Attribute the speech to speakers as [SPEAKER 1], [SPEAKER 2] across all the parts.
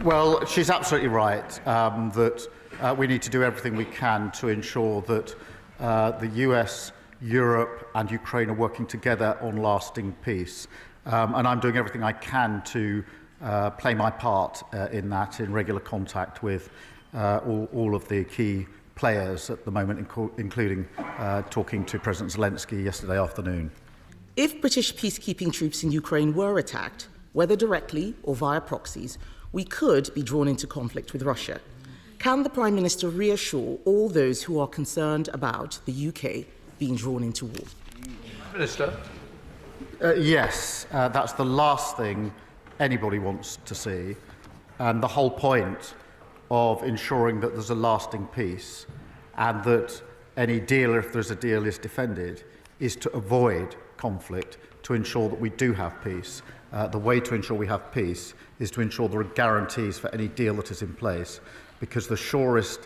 [SPEAKER 1] Well, she's absolutely right that we need to do everything we can to ensure that the US, Europe and Ukraine are working together on lasting peace. And I'm doing everything I can to play my part in that, in regular contact with all of the key players at the moment, including talking to President Zelensky yesterday afternoon.
[SPEAKER 2] If British peacekeeping troops in Ukraine were attacked, whether directly or via proxies, we could be drawn into conflict with Russia. Can the Prime Minister reassure all those who are concerned about the UK being drawn into war?
[SPEAKER 3] Minister.
[SPEAKER 1] Yes, that's the last thing anybody wants to see. And the whole point of ensuring that there's a lasting peace and that any deal, if there's a deal, is defended, is to avoid conflict, to ensure that we do have peace. The way to ensure we have peace is to ensure there are guarantees for any deal that is in place, because the surest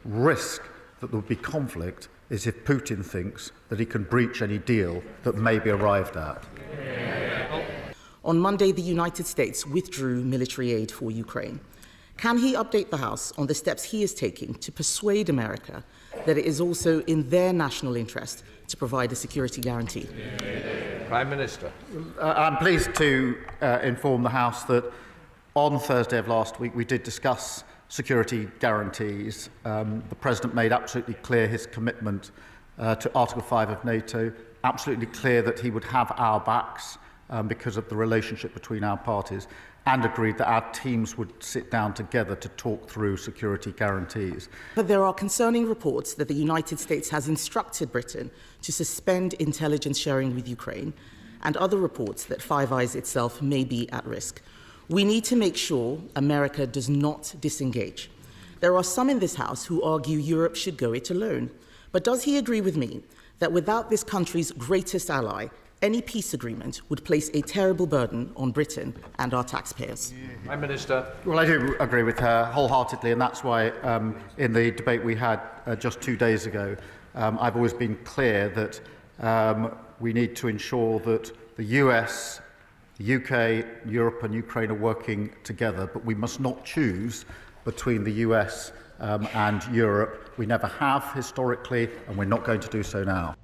[SPEAKER 1] risk that there will be conflict is if Putin thinks that he can breach any deal that may be arrived at.
[SPEAKER 2] On Monday, the United States withdrew military aid for Ukraine. Can he update the House on the steps he is taking to persuade America that it is also in their national interest to provide a security guarantee?
[SPEAKER 3] Prime Minister.
[SPEAKER 1] I'm pleased to inform the House that on Thursday of last week we did discuss security guarantees. The President made absolutely clear his commitment to Article 5 of NATO, absolutely clear that he would have our backs because of the relationship between our parties, and agreed that our teams would sit down together to talk through security guarantees.
[SPEAKER 2] But there are concerning reports that the United States has instructed Britain to suspend intelligence sharing with Ukraine, and other reports that Five Eyes itself may be at risk. We need to make sure America does not disengage. There are some in this House who argue Europe should go it alone. But does he agree with me that without this country's greatest ally, any peace agreement would place a terrible burden on Britain and our taxpayers?
[SPEAKER 3] Prime Minister.
[SPEAKER 1] Well, I do agree with her wholeheartedly, and that's why in the debate we had just 2 days ago, I've always been clear that we need to ensure that the US, the UK, Europe and Ukraine are working together, but we must not choose between the US and Europe. We never have historically, and we're not going to do so now.